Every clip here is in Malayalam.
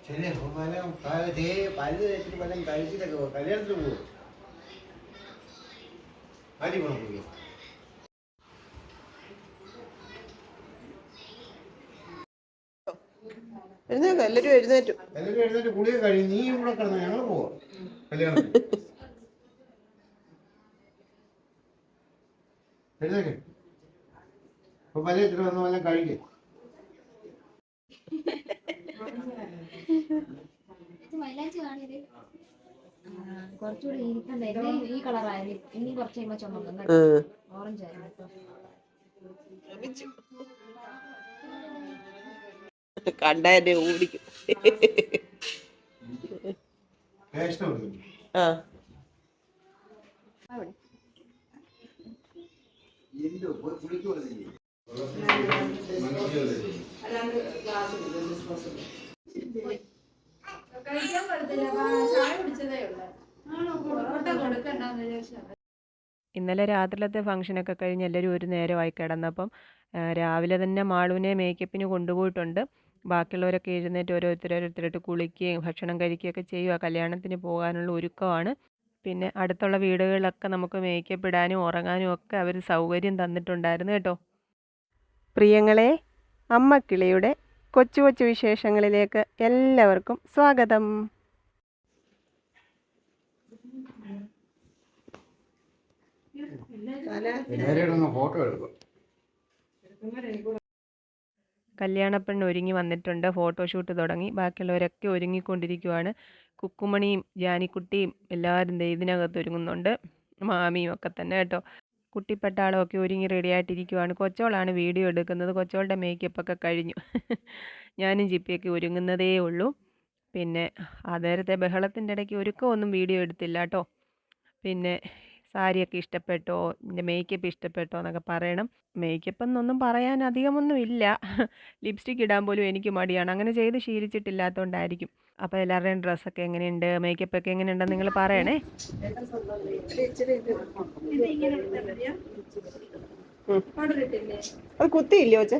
ശരി, പല്ല് തേച്ചിട്ട് വല്ലതും കഴിച്ചിട്ടൊക്കെ പോകും. കല്യാണത്തിന് പോകും. ആദ്യം പോകണം കുളിക്കാൻ. എഴുന്നേക്ക, എല്ലാരും എഴുന്നേറ്റു. എല്ലാവരും എഴുന്നേറ്റ് കുളിയൊക്കെ കഴിയും. നീ ഇവിടെ കിടന്നു, ഞങ്ങൾ പോവാം കല്യാണത്തിന്. എഴുന്നേക്കെ. അപ്പൊ പല്ല് തേച്ചിട്ട് വന്ന് വല്ലതും കഴിക്കേ. കുറച്ചുകൂടി ഈ കളറായാലും ഇനി കുറച്ച് കഴിയുമ്പോൾ ചുമക്കും. ഓറഞ്ച് ആയിരുന്നു. കണ്ട എന്നെ ഓടിക്കും. ആ ഇന്നലെ രാത്രിയിലത്തെ ഫംഗ്ഷനൊക്കെ കഴിഞ്ഞ് എല്ലാവരും ഒരു നേരമായി കിടന്നപ്പം രാവിലെ തന്നെ മാളുവിനെ മേക്കപ്പിന് കൊണ്ടുപോയിട്ടുണ്ട്. ബാക്കിയുള്ളവരൊക്കെ എഴുന്നേറ്റ് ഓരോരുത്തരായിട്ട് കുളിക്കുകയും ഭക്ഷണം കഴിക്കുകയൊക്കെ ചെയ്യുക. കല്യാണത്തിന് പോകാനുള്ള ഒരുക്കമാണ്. പിന്നെ അടുത്തുള്ള വീടുകളിലൊക്കെ നമുക്ക് മേക്കപ്പ് ഇടാനും ഉറങ്ങാനും ഒക്കെ അവർ സൗകര്യം തന്നിട്ടുണ്ടായിരുന്നു കേട്ടോ. പ്രിയങ്ങളെ, അമ്മ കിളിയുടെ കൊച്ചു കൊച്ചു വിശേഷങ്ങളിലേക്ക് എല്ലാവർക്കും സ്വാഗതം. ഫോട്ടോ എടുക്കും. കല്യാണപ്പെണ്ണ് ഒരുങ്ങി വന്നിട്ടുണ്ട്. ഫോട്ടോഷൂട്ട് തുടങ്ങി. ബാക്കിയുള്ളവരൊക്കെ ഒരുങ്ങിക്കൊണ്ടിരിക്കുവാണ്. കുക്കുമണിയും ജാനിക്കുട്ടിയും എല്ലാവരും ഇതിനകത്ത് ഒരുങ്ങുന്നുണ്ട്. മാമിയും ഒക്കെ തന്നെ കേട്ടോ. കുട്ടിപ്പട്ടാളമൊക്കെ ഒരുങ്ങി റെഡി ആയിട്ടിരിക്കുവാണ്. കൊച്ചോളാണ് വീഡിയോ എടുക്കുന്നത്. കൊച്ചോളുടെ മേക്കപ്പൊക്കെ കഴിഞ്ഞു. ഞാനും ജിപ്പിയൊക്കെ ഒരുങ്ങുന്നതേ ഉള്ളൂ. പിന്നെ നേരത്തെ ബഹളത്തിൻ്റെ ഇടയ്ക്ക് ഒരുക്കമൊന്നും വീഡിയോ എടുത്തില്ല കേട്ടോ. പിന്നെ സാരിയൊക്കെ ഇഷ്ടപ്പെട്ടോ, എൻ്റെ മേക്കപ്പ് ഇഷ്ടപ്പെട്ടോ എന്നൊക്കെ പറയണം. മേക്കപ്പ് എന്നൊന്നും പറയാൻ അധികമൊന്നും ഇല്ല. ലിപ്സ്റ്റിക് ഇടാൻ പോലും എനിക്ക് മടിയാണ്. അങ്ങനെ ചെയ്ത് ശീലിച്ചിട്ടില്ലാത്തതുകൊണ്ടായിരിക്കും. അപ്പോൾ എല്ലാവരുടെയും ഡ്രസ്സൊക്കെ എങ്ങനെയുണ്ട്, മേക്കപ്പൊക്കെ എങ്ങനെയുണ്ടെന്ന് നിങ്ങൾ പറയണേ. അത് കുത്തിയില്ലേ കൊച്ചെ?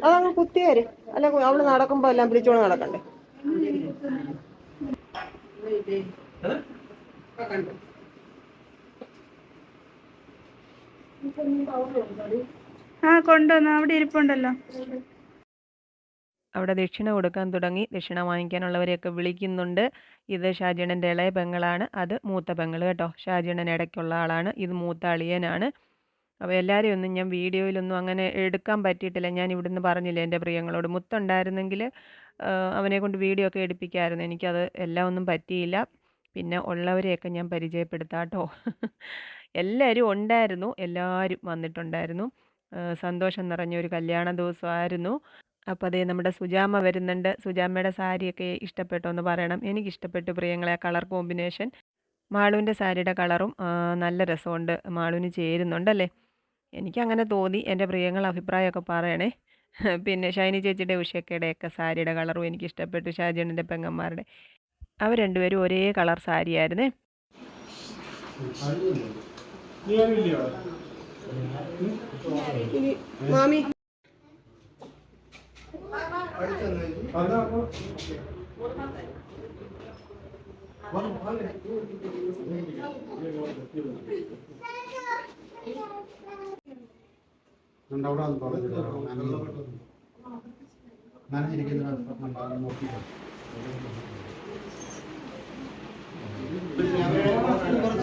അതങ്ങ് കുത്തിയാര്. അല്ല, അവള് നടക്കുമ്പോ എല്ലാം പിടിച്ചോണ്ട് നടക്കണ്ടേ? ആ കൊണ്ടുവന്നു, അവിടെ ഇരിപ്പുണ്ടല്ലോ. അവിടെ ദക്ഷിണ കൊടുക്കാൻ തുടങ്ങി. ദക്ഷിണ വാങ്ങിക്കാനുള്ളവരെയൊക്കെ വിളിക്കുന്നുണ്ട്. ഇത് ഷാജിയണ്ണൻ്റെ ഇളയ പെങ്ങളാണ്, അത് മൂത്ത പെങ്ങൾ കേട്ടോ. ഷാജിയണ്ണൻ ഇടയ്ക്കുള്ള ആളാണ്, ഇത് മൂത്ത അളിയനാണ്. അപ്പോൾ എല്ലാവരെയും ഒന്നും ഞാൻ വീഡിയോയിലൊന്നും അങ്ങനെ എടുക്കാൻ പറ്റിയിട്ടില്ല. ഞാൻ ഇവിടുന്ന് പറഞ്ഞില്ലേ എൻ്റെ പ്രിയങ്ങളോട്, മുത്തുണ്ടായിരുന്നെങ്കിൽ അവനെ കൊണ്ട് വീഡിയോ ഒക്കെ എടുപ്പിക്കാമായിരുന്നു. എനിക്കത് എല്ലാം ഒന്നും പറ്റിയില്ല. പിന്നെ ഉള്ളവരെയൊക്കെ ഞാൻ പരിചയപ്പെടുത്താം കേട്ടോ. എല്ലാവരും ഉണ്ടായിരുന്നു, എല്ലാവരും വന്നിട്ടുണ്ടായിരുന്നു. സന്തോഷം നിറഞ്ഞൊരു കല്യാണ ദിവസമായിരുന്നു. അപ്പോൾ അതേ നമ്മുടെ സുജാമ്മ വരുന്നുണ്ട്. സുജാമ്മയുടെ സാരിയൊക്കെ ഇഷ്ടപ്പെട്ടോ എന്ന് പറയണം. എനിക്കിഷ്ടപ്പെട്ടു പ്രിയങ്ങളെ, ആ കളർ കോമ്പിനേഷൻ. മാളുവിൻ്റെ സാരിയുടെ കളറും നല്ല രസമുണ്ട്, മാളുവിന് ചേരുന്നുണ്ടല്ലേ. എനിക്കങ്ങനെ തോന്നി. എൻ്റെ പ്രിയങ്ങൾ അഭിപ്രായമൊക്കെ പറയണേ. പിന്നെ ഷൈനി ചേച്ചിയുടെ ഉഷക്കയുടെയൊക്കെ സാരിയുടെ കളറും എനിക്കിഷ്ടപ്പെട്ടു. ഷാജിയണ്ണൻ്റെ പെങ്ങന്മാരുടെ അവർ രണ്ടുപേരും ഒരേ കളർ സാരിയായിരുന്നേ. മാമി നനഞ്ഞിരിക്കുന്ന നോക്കിക്കോ. കുറച്ച്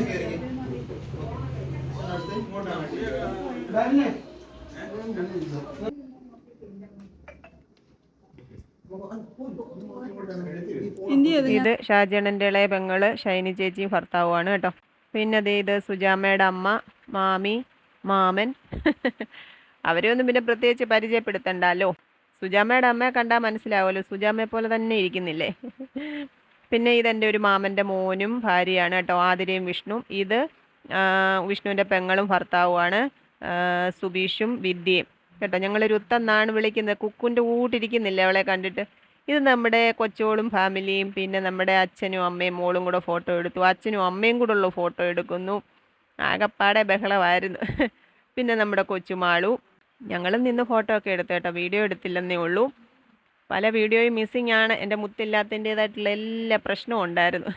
കയറി ഇത് ഷാജിയണ്ണൻ്റെ ഇളയ പെങ്ങള് ഷൈനി ചേച്ചിയും ഭർത്താവുമാണ് കേട്ടോ. പിന്നെ ഇത് സുജാമ്മയുടെ അമ്മ, മാമി, മാമൻ. അവരെ ഒന്നും പിന്നെ പ്രത്യേകിച്ച് പരിചയപ്പെടുത്തണ്ടല്ലോ. സുജാമ്മയുടെ അമ്മയെ കണ്ടാൽ മനസ്സിലാവുമല്ലോ, സുജാമ്മയെ പോലെ തന്നെ ഇരിക്കുന്നില്ലേ. പിന്നെ ഇതെൻ്റെ ഒരു മാമൻ്റെ മോനും ഭാര്യയാണ് കേട്ടോ, ആതിരയും വിഷ്ണു. ഇത് വിഷ്ണുവിൻ്റെ പെങ്ങളും ഭർത്താവുമാണ്, സുബീഷും വിദ്യയും കേട്ടോ. ഞങ്ങൾ രുത്തെന്നാണ് വിളിക്കുന്നത്. കുക്കുൻ്റെ കൂട്ടിരിക്കുന്നില്ലേ അവളെ കണ്ടിട്ട്. ഇത് നമ്മുടെ കൊച്ചോളും ഫാമിലിയും, പിന്നെ നമ്മുടെ അച്ഛനും അമ്മയും മോളും കൂടെ ഫോട്ടോ എടുത്തു. അച്ഛനും അമ്മയും കൂടെ ഉള്ള ഫോട്ടോ എടുക്കുന്നു. ആകപ്പാടെ ബഹളമായിരുന്നു. പിന്നെ നമ്മുടെ കൊച്ചുമാളു. ഞങ്ങളും നിന്ന് ഫോട്ടോ ഒക്കെ എടുത്തു കേട്ടോ, വീഡിയോ എടുത്തില്ലെന്നേ ഉള്ളൂ. പല വീഡിയോയും മിസ്സിങ് ആണ്. എൻ്റെ മുത്തില്ലാത്തതിൻ്റേതായിട്ടുള്ള എല്ലാ പ്രശ്നവും ഉണ്ടായിരുന്നു.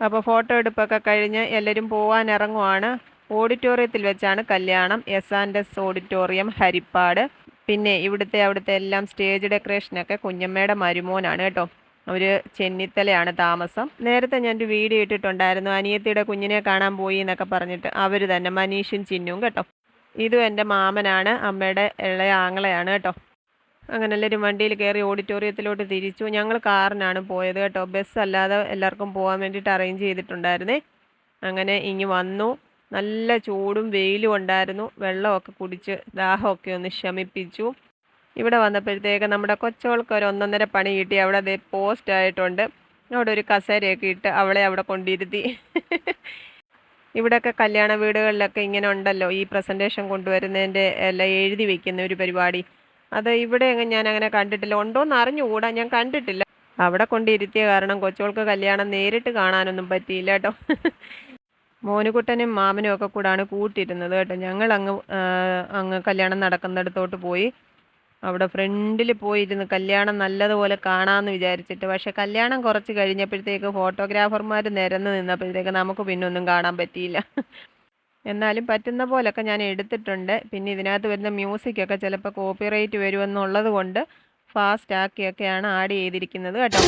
അപ്പോൾ ഫോട്ടോ എടുപ്പൊക്കെ കഴിഞ്ഞ് എല്ലാവരും പോകാൻ ഇറങ്ങുവാണ്. ഓഡിറ്റോറിയത്തിൽ വെച്ചാണ് കല്യാണം. S&S auditorium, Harippad. പിന്നെ അവിടുത്തെ എല്ലാം സ്റ്റേജ് ഡെക്കറേഷനൊക്കെ കുഞ്ഞമ്മയുടെ മരുമോനാണ് കേട്ടോ. അവർ ചെന്നിത്തലയാണ് താമസം. നേരത്തെ ഞാനൊരു വീഡിയോ ഇട്ടിട്ടുണ്ടായിരുന്നു, അനിയത്തിയുടെ കുഞ്ഞിനെ കാണാൻ പോയി എന്നൊക്കെ പറഞ്ഞിട്ട്. അവർ തന്നെ, മനീഷും ചിന്നും കേട്ടോ. ഇതും എൻ്റെ മാമനാണ്, അമ്മയുടെ ഇളയ ആങ്ങളയാണ് കേട്ടോ. അങ്ങനെ എല്ലാവരും വണ്ടിയിൽ കയറി ഓഡിറ്റോറിയത്തിലോട്ട് തിരിച്ചു. ഞങ്ങൾ കാറിനാണ് പോയത് കേട്ടോ. ബസ് അല്ലാതെ എല്ലാവർക്കും പോകാൻ വേണ്ടിയിട്ട് അറേഞ്ച് ചെയ്തിട്ടുണ്ടായിരുന്നേ. അങ്ങനെ ഇങ്ങ് വന്നു. നല്ല ചൂടും വെയിലും ഉണ്ടായിരുന്നു. വെള്ളമൊക്കെ കുടിച്ച് ദാഹമൊക്കെ ഒന്ന് ശമിപ്പിച്ചു. ഇവിടെ വന്നപ്പോഴത്തേക്ക് നമ്മുടെ കൊച്ചവൾക്ക് ഒരു 1.5 പണി കിട്ടി. അവിടെ അതേ പോസ്റ്റ് ആയിട്ടുണ്ട്. അവിടെ ഒരു കസേരയൊക്കെ ഇട്ട് അവളെ അവിടെ കൊണ്ടിരുത്തി. ഇവിടെയൊക്കെ കല്യാണ വീടുകളിലൊക്കെ ഇങ്ങനെ ഉണ്ടല്ലോ, ഈ പ്രസൻറ്റേഷൻ കൊണ്ടുവരുന്നതിൻ്റെ എല്ലാം എഴുതി വെക്കുന്ന ഒരു പരിപാടി. അത് ഇവിടെ ഞാൻ അങ്ങനെ കണ്ടിട്ടില്ല. ഉണ്ടോയെന്ന് അറിഞ്ഞുകൂടാ, ഞാൻ കണ്ടിട്ടില്ല. അവിടെ കൊണ്ടിരുത്തിയ കാരണം കൊച്ചുകൾക്ക് കല്യാണം നേരിട്ട് കാണാനൊന്നും പറ്റിയില്ല കേട്ടോ. മോനുകുട്ടനും മാമനും ഒക്കെ കൂടാണ് കൂട്ടിയിരുന്നത് കേട്ടോ. ഞങ്ങൾ അങ്ങ് കല്യാണം നടക്കുന്നിടത്തോട്ട് പോയി. അവിടെ ഫ്രണ്ടിൽ പോയിരുന്ന് കല്യാണം നല്ലതുപോലെ കാണാമെന്ന് വിചാരിച്ചിട്ട്. പക്ഷെ കല്യാണം കുറച്ച് കഴിഞ്ഞപ്പോഴത്തേക്ക് ഫോട്ടോഗ്രാഫർമാർ നിരന്ന് നിന്നപ്പോഴത്തേക്ക് നമുക്ക് പിന്നെ ഒന്നും കാണാൻ പറ്റിയില്ല. എന്നാലും പറ്റുന്ന പോലൊക്കെ ഞാൻ എടുത്തിട്ടുണ്ട്. പിന്നെ ഇതിനകത്ത് വരുന്ന മ്യൂസിക്കൊക്കെ ചിലപ്പോൾ കോപ്പിറൈറ്റ് വരുമെന്നുള്ളത് കൊണ്ട് ഫാസ്റ്റ് ആക്കിയൊക്കെയാണ് ആഡ് ചെയ്തിരിക്കുന്നത് കേട്ടോ.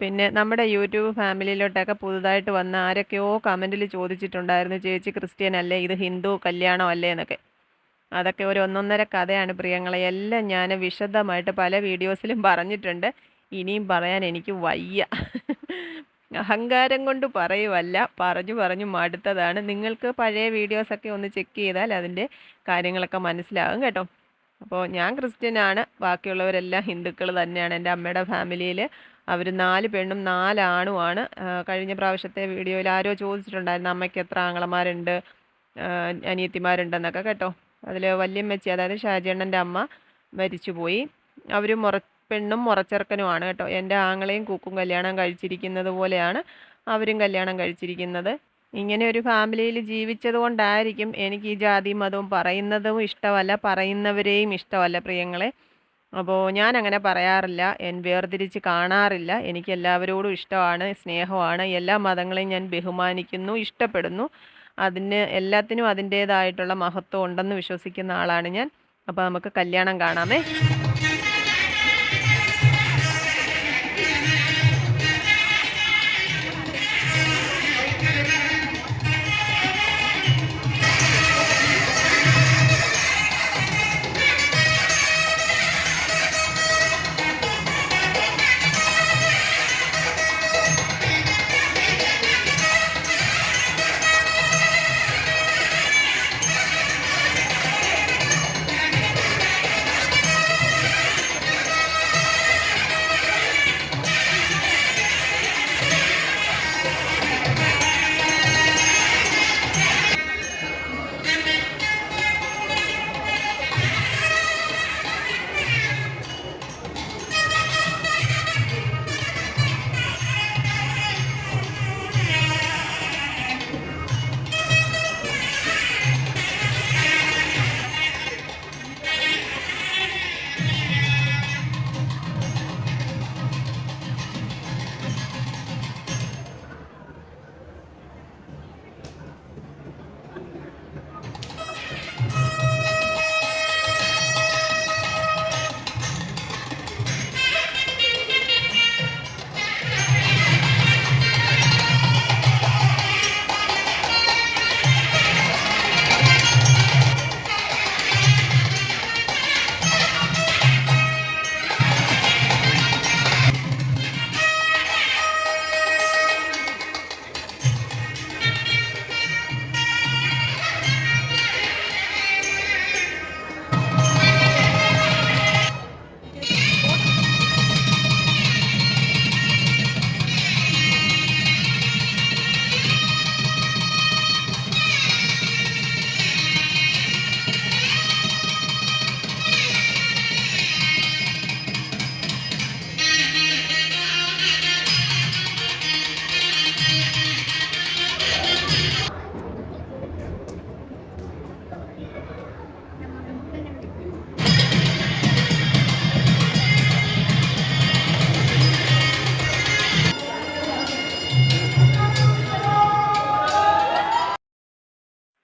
പിന്നെ നമ്മുടെ യൂട്യൂബ് ഫാമിലിയിലോട്ടൊക്കെ പുതുതായിട്ട് വന്ന ആരൊക്കെയോ കമൻറ്റിൽ ചോദിച്ചിട്ടുണ്ടായിരുന്നു, ചേച്ചി ക്രിസ്ത്യൻ അല്ലേ, ഇത് ഹിന്ദു കല്യാണം അല്ലേ എന്നൊക്കെ. അതൊക്കെ ഒരു 1.5 കഥയാണ് പ്രിയങ്ങളെ. എല്ലാം ഞാൻ വിശദമായിട്ട് പല വീഡിയോസിലും പറഞ്ഞിട്ടുണ്ട്. ഇനിയും പറയാൻ എനിക്ക് വയ്യ. അഹങ്കാരം കൊണ്ട് പറയുവല്ല, പറഞ്ഞു മടുത്തതാണ്. നിങ്ങൾക്ക് പഴയ വീഡിയോസൊക്കെ ഒന്ന് ചെക്ക് ചെയ്താൽ അതിൻ്റെ കാര്യങ്ങളൊക്കെ മനസ്സിലാകും കേട്ടോ. അപ്പോൾ ഞാൻ ക്രിസ്ത്യനാണ്, ബാക്കിയുള്ളവരെല്ലാം ഹിന്ദുക്കൾ തന്നെയാണ്. എൻ്റെ അമ്മയുടെ ഫാമിലിയിൽ അവർ 4 പെണ്ണും 4 ആണുമാണ്. കഴിഞ്ഞ പ്രാവശ്യത്തെ വീഡിയോയിൽ ആരോ ചോദിച്ചിട്ടുണ്ടായിരുന്നു അമ്മയ്ക്ക് എത്ര ആങ്ങളമാരുണ്ട്, അനിയത്തിമാരുണ്ടെന്നൊക്കെ കേട്ടോ. അതിൽ വല്യമ്മച്ചി, അതായത് ഷാജിയണ്ണൻ്റെ അമ്മ മരിച്ചുപോയി. അവർ പെണ്ണും മുറച്ചെറുക്കനുമാണ് കേട്ടോ. എൻ്റെ ആങ്ങളെയും കൂക്കും കല്യാണം കഴിച്ചിരിക്കുന്നത് പോലെയാണ് അവരും കല്യാണം കഴിച്ചിരിക്കുന്നത്. ഇങ്ങനെ ഒരു ഫാമിലിയിൽ ജീവിച്ചത് കൊണ്ടായിരിക്കും എനിക്ക് ഈ ജാതിയും മതവും പറയുന്നതും ഇഷ്ടമല്ല, പറയുന്നവരെയും ഇഷ്ടമല്ല പ്രിയങ്ങളെ. അപ്പോൾ ഞാൻ അങ്ങനെ പറയാറില്ല, വേർതിരിച്ച് കാണാറില്ല. എനിക്ക് എല്ലാവരോടും ഇഷ്ടമാണ്, സ്നേഹമാണ്. എല്ലാ മതങ്ങളെയും ഞാൻ ബഹുമാനിക്കുന്നു, ഇഷ്ടപ്പെടുന്നു. അതിന് എല്ലാത്തിനും അതിൻ്റേതായിട്ടുള്ള മഹത്വം ഉണ്ടെന്ന് വിശ്വസിക്കുന്ന ആളാണ് ഞാൻ. അപ്പോൾ നമുക്ക് കല്യാണം കാണാമേ.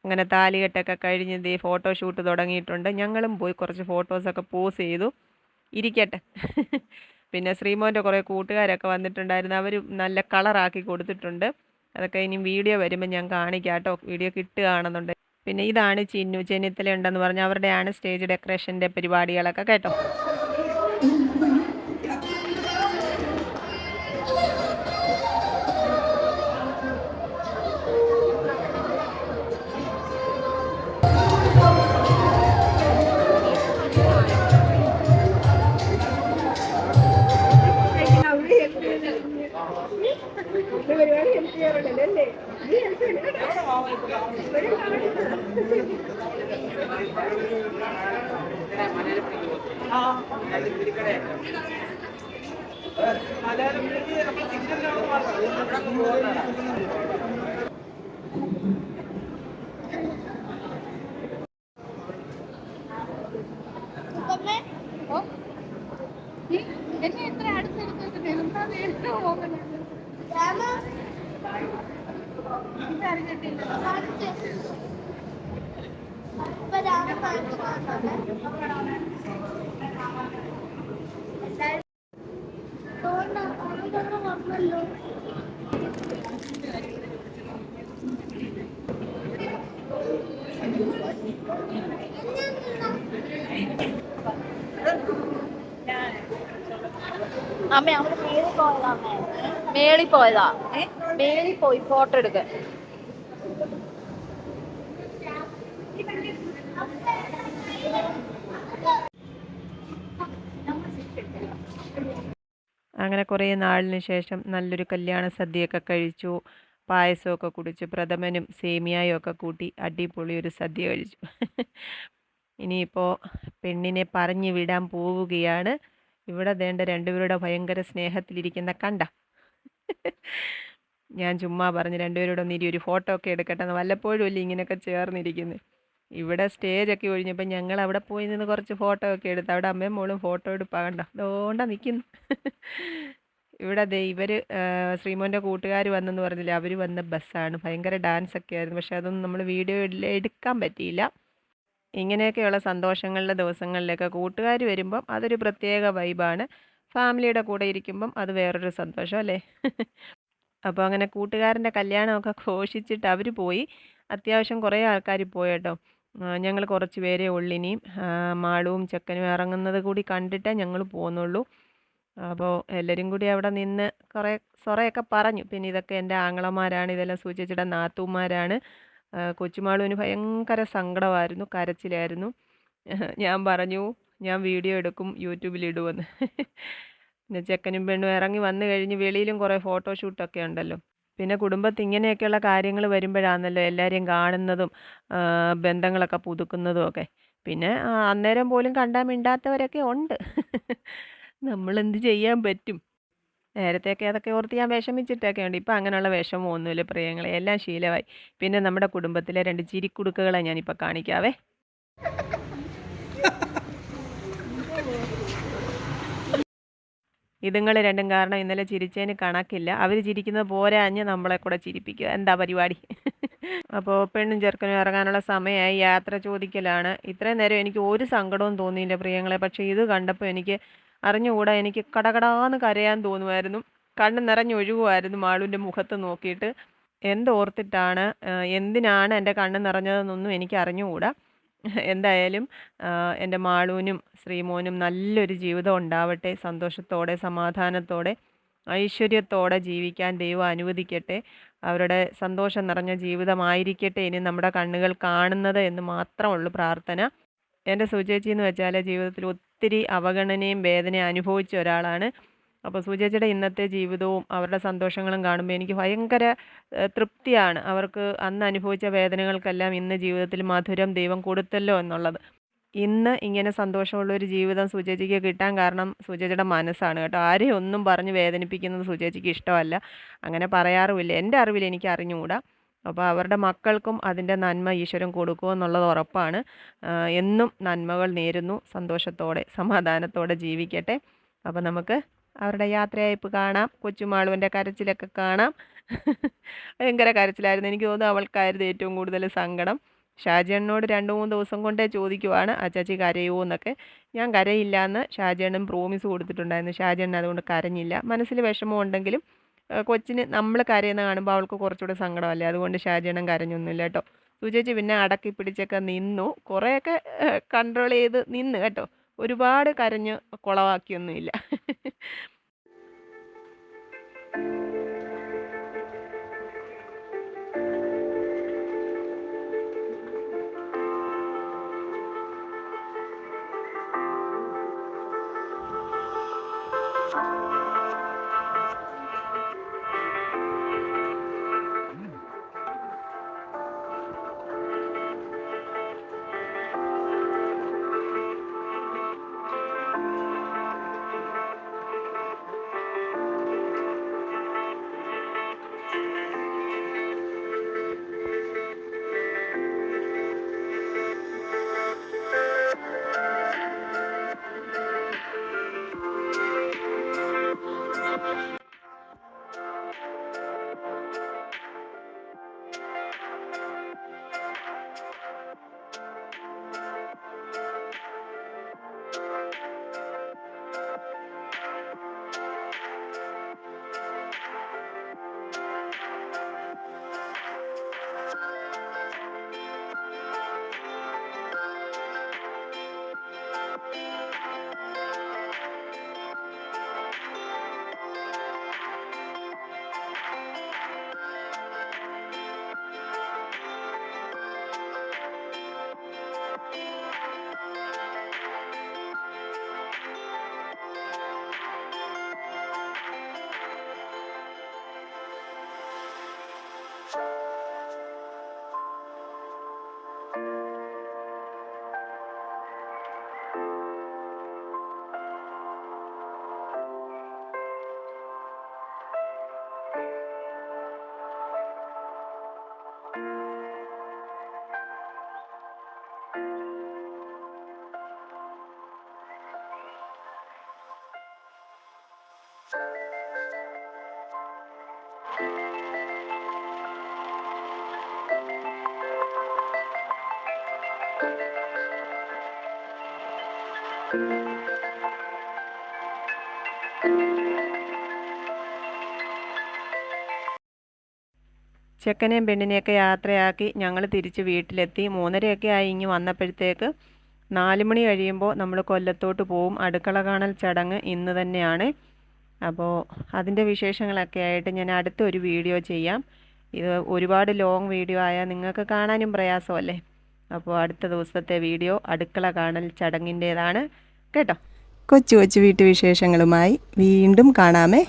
അങ്ങനെ താലികെട്ടൊക്കെ കഴിഞ്ഞ് ദേ ഫോട്ടോഷൂട്ട് തുടങ്ങിയിട്ടുണ്ട്. ഞങ്ങളും പോയി കുറച്ച് ഫോട്ടോസൊക്കെ പോസ് ചെയ്തു. ഇരിക്കട്ടെ. പിന്നെ ശ്രീമോൻ്റെ കുറേ കൂട്ടുകാരൊക്കെ വന്നിട്ടുണ്ടായിരുന്നു. അവർ നല്ല കളറാക്കി കൊടുത്തിട്ടുണ്ട്. അതൊക്കെ ഇനി വീഡിയോ വരുമ്പോൾ ഞാൻ കാണിക്കാം കേട്ടോ. വീഡിയോ കിട്ടുകയാണെന്നുണ്ട്. പിന്നെ ഇതാണ് ചിന്നു, ചെന്നിത്തല ഉണ്ടെന്ന് പറഞ്ഞാൽ അവരുടെയാണ് സ്റ്റേജ് ഡെക്കറേഷൻ്റെ പരിപാടികളൊക്കെ കേട്ടോ. എന്നെ എത്ര അടുത്തെടുത്തിട്ട് എന്താ നേരിട്ട് പോകുന്നത് അറിഞ്ഞിട്ടില്ല. അമ്മ അവിടെ മേളിൽ പോയതാ മേളിൽ പോയി ഫോട്ടോ എടുക്കാൻ. അങ്ങനെ കുറേ നാളിന് ശേഷം നല്ലൊരു കല്യാണ സദ്യയൊക്കെ കഴിച്ചു. പായസമൊക്കെ കുടിച്ച് പ്രഥമനും സേമിയായും ഒക്കെ കൂട്ടി അടിപൊളി ഒരു സദ്യ കഴിച്ചു. ഇനിയിപ്പോൾ പെണ്ണിനെ പറഞ്ഞു വിടാൻ പോവുകയാണ്. ഇവിടെ ദേണ്ട രണ്ടുപേരുടെ ഭയങ്കര സ്നേഹത്തിലിരിക്കുന്ന കണ്ട. ഞാൻ ചുമ്മാ പറഞ്ഞ് രണ്ടുപേരോടൊന്ന് ഒരു ഫോട്ടോ ഒക്കെ എടുക്കട്ടെ എന്ന്. വല്ലപ്പോഴും അല്ലേ ഇങ്ങനെയൊക്കെ ചേർന്നിരിക്കുന്നത്. ഇവിടെ സ്റ്റേജൊക്കെ ഒഴിഞ്ഞപ്പോൾ ഞങ്ങൾ അവിടെ പോയി നിന്ന് കുറച്ച് ഫോട്ടോ ഒക്കെ എടുത്ത് അവിടെ അമ്മയും മോളും ഫോട്ടോ എടുപ്പാകണ്ട അതുകൊണ്ട നിൽക്കുന്നു. ഇവിടെ ദേ ഇവർ ശ്രീമോൻ്റെ കൂട്ടുകാർ വന്നെന്ന് പറഞ്ഞില്ലേ, അവർ വന്ന ബസ്സാണ്. ഭയങ്കര ഡാൻസ് ഒക്കെ ആയിരുന്നു. പക്ഷെ അതൊന്നും നമ്മൾ വീഡിയോ എടുക്കാൻ പറ്റിയില്ല. ഇങ്ങനെയൊക്കെയുള്ള സന്തോഷങ്ങളുടെ ദിവസങ്ങളിലൊക്കെ കൂട്ടുകാർ വരുമ്പം അതൊരു പ്രത്യേക വൈബാണ്. ഫാമിലിയുടെ കൂടെ ഇരിക്കുമ്പം അത് വേറൊരു സന്തോഷം അല്ലേ. അപ്പോൾ അങ്ങനെ കൂട്ടുകാരൻ്റെ കല്യാണമൊക്കെ ഘോഷിച്ചിട്ട് അവർ പോയി. അത്യാവശ്യം കുറേ ആൾക്കാർ പോയി കേട്ടോ. ഞങ്ങൾ കുറച്ച് പേരേ ഉള്ളിനിയും മാളുവും ചെക്കനും ഇറങ്ങുന്നത് കൂടി കണ്ടിട്ടേ ഞങ്ങൾ പോകുന്നുള്ളൂ. അപ്പോൾ എല്ലാവരും കൂടി അവിടെ നിന്ന് കുറേ സൊറയൊക്കെ പറഞ്ഞു. പിന്നെ ഇതൊക്കെ എൻ്റെ ആങ്ങളമാരാണ്, ഇതെല്ലാം സൂചിച്ചിട്ട് നാത്തൂമാരാണ്. കൊച്ചുമാളുവിന് ഭയങ്കര സങ്കടമായിരുന്നു, കരച്ചിലായിരുന്നു. ഞാൻ പറഞ്ഞു ഞാൻ വീഡിയോ എടുക്കും യൂട്യൂബിലിടുമെന്ന്. പിന്നെ ചെക്കനും പെണ്ണും ഇറങ്ങി വന്നു കഴിഞ്ഞ് വെളിയിലും കുറേ ഫോട്ടോഷൂട്ടൊക്കെ ഉണ്ടല്ലോ. പിന്നെ കുടുംബത്തിൽ ഇങ്ങനെയൊക്കെയുള്ള കാര്യങ്ങൾ വരുമ്പോഴാണല്ലോ എല്ലാവരെയും കാണുന്നതും ബന്ധങ്ങളൊക്കെ പുതുക്കുന്നതും ഒക്കെ. പിന്നെ അന്നേരം പോലും കണ്ടാൽ മിണ്ടാത്തവരൊക്കെ ഉണ്ട്. നമ്മളെന്ത് ചെയ്യാൻ പറ്റും. നേരത്തെയൊക്കെ അതൊക്കെ ഓർത്ത് ഞാൻ വിഷമിച്ചിട്ടൊക്കെ ഉണ്ട്. ഇപ്പം അങ്ങനെയുള്ള വിഷമമൊന്നുമില്ല പ്രിയങ്ങളെ, എല്ലാം ശീലമായി. പിന്നെ നമ്മുടെ കുടുംബത്തിലെ 2 ചിരിക്കുടുക്കുകളെ ഞാനിപ്പോൾ കാണിക്കാവേ. ഇതുങ്ങൾ രണ്ടും കാരണം ഇന്നലെ ചിരിച്ചതിന് കണക്കില്ല. അവർ ചിരിക്കുന്നത് പോരാഞ്ഞ് നമ്മളെ കൂടെ ചിരിപ്പിക്കുക. എന്താ പരിപാടി. അപ്പോൾ പെണ്ണും ചെറുക്കനും ഇറങ്ങാനുള്ള സമയമായി. യാത്ര ചോദിക്കലാണ്. ഇത്രയും നേരം എനിക്ക് ഒരു സങ്കടവും തോന്നിയില്ല പ്രിയങ്ങളെ. പക്ഷേ ഇത് കണ്ടപ്പോൾ എനിക്ക് അറിഞ്ഞുകൂടാ, എനിക്ക് കടകടാന്ന് കരയാൻ തോന്നുമായിരുന്നു. കണ്ണ് നിറഞ്ഞൊഴുകുമായിരുന്നു മാളുവിൻ്റെ മുഖത്ത് നോക്കിയിട്ട്. എന്തോർത്തിട്ടാണ് എന്തിനാണ് എൻ്റെ കണ്ണ് നിറഞ്ഞതെന്നൊന്നും എനിക്ക് അറിഞ്ഞുകൂടാ. എന്തായാലും എൻ്റെ മാളുവിനും ശ്രീമോനും നല്ലൊരു ജീവിതം ഉണ്ടാവട്ടെ. സന്തോഷത്തോടെ സമാധാനത്തോടെ ഐശ്വര്യത്തോടെ ജീവിക്കാൻ ദൈവം അനുവദിക്കട്ടെ. അവരുടെ സന്തോഷം നിറഞ്ഞ ജീവിതമായിരിക്കട്ടെ ഇനി നമ്മുടെ കണ്ണുകൾ കാണുന്നത് എന്ന് മാത്രമുള്ളൂ പ്രാർത്ഥന. എൻ്റെ സുചേച്ചി എന്ന് വെച്ചാൽ ജീവിതത്തിൽ ഒത്തിരി അവഗണനയും വേദനയും അനുഭവിച്ച ഒരാളാണ്. അപ്പോൾ സുചേച്ചിയുടെ ഇന്നത്തെ ജീവിതവും അവരുടെ സന്തോഷങ്ങളും കാണുമ്പോൾ എനിക്ക് ഭയങ്കര തൃപ്തിയാണ്. അവർക്ക് അന്ന് അനുഭവിച്ച വേദനകൾക്കെല്ലാം ഇന്ന് ജീവിതത്തിൽ മധുരം ദൈവം കൊടുത്തല്ലോ എന്നുള്ളത്. ഇന്ന് ഇങ്ങനെ സന്തോഷമുള്ളൊരു ജീവിതം സുചേച്ചിക്ക് കിട്ടാൻ കാരണം സുചേച്ചിയുടെ മനസ്സാണ് കേട്ടോ. ആരെയും ഒന്നും പറഞ്ഞ് വേദനിപ്പിക്കുന്നത് സുചേച്ചിക്ക് ഇഷ്ടമല്ല. അങ്ങനെ പറയാറുമില്ല, എൻ്റെ അറിവിൽ എനിക്ക് അറിഞ്ഞുകൂടാ. അപ്പോൾ അവരുടെ മക്കൾക്കും അതിൻ്റെ നന്മ ഈശ്വരൻ കൊടുക്കുമെന്നുള്ളത് ഉറപ്പാണ്. എന്നും നന്മകൾ നേരുന്നു. സന്തോഷത്തോടെ സമാധാനത്തോടെ ജീവിക്കട്ടെ. അപ്പോൾ നമുക്ക് അവരുടെ യാത്രയയപ്പ് കാണാം. കൊച്ചുമാളുവിൻ്റെ കരച്ചിലൊക്കെ കാണാം. ഭയങ്കര കരച്ചിലായിരുന്നു. എനിക്ക് തോന്നുന്നു അവൾക്കായിരുന്നു ഏറ്റവും കൂടുതൽ സങ്കടം. ഷാജിയണ്ണനോട് 2-3 ദിവസം കൊണ്ടേ ചോദിക്കുവാണ് അച്ചാച്ചി കരയുമോ എന്നൊക്കെ. ഞാൻ കരയില്ല എന്ന് ഷാജിയണ്ണൻ പ്രോമിസ് കൊടുത്തിട്ടുണ്ടായിരുന്നു. ഷാജിയണ്ണൻ അതുകൊണ്ട് കരഞ്ഞില്ല. മനസ്സിൽ വിഷമം ഉണ്ടെങ്കിലും കൊച്ചിന് നമ്മൾ കരയുന്ന കാണുമ്പോൾ അവൾക്ക് കുറച്ചുകൂടെ സങ്കടമല്ലേ, അതുകൊണ്ട് ഷാജിയണ്ണൻ കരഞ്ഞൊന്നുമില്ല കേട്ടോ. സുചേച്ചി പിന്നെ അടക്കി പിടിച്ചൊക്കെ നിന്നു, കുറേയൊക്കെ കൺട്രോൾ ചെയ്ത് നിന്ന് കേട്ടോ. ഒരുപാട് കരഞ്ഞ് കുളവാക്കിയൊന്നുമില്ല. ചെക്കനെയും പെണ്ണിനെയൊക്കെ യാത്രയാക്കി ഞങ്ങൾ തിരിച്ച് വീട്ടിലെത്തി. 3:30 ആയി ഇങ്ങ് വന്നപ്പോഴത്തേക്ക്. 4 മണി കഴിയുമ്പോൾ നമ്മൾ കൊല്ലത്തോട്ട് പോവും. അടുക്കള കാണൽ ചടങ്ങ് ഇന്ന് തന്നെയാണ്. അപ്പോൾ അതിൻ്റെ വിശേഷങ്ങളൊക്കെ ആയിട്ട് ഞാൻ അടുത്തൊരു വീഡിയോ ചെയ്യാം. ഇത് ഒരുപാട് ലോങ് വീഡിയോ ആയാൽ നിങ്ങൾക്ക് കാണാനും പ്രയാസമല്ലേ. അപ്പോൾ അടുത്ത ദിവസത്തെ വീഡിയോ അടുക്കള കാണൽ ചടങ്ങിൻ്റേതാണ് കേട്ടോ. കൊച്ചു കൊച്ചു വീട്ടുവിശേഷങ്ങളുമായി വീണ്ടും കാണാമേ.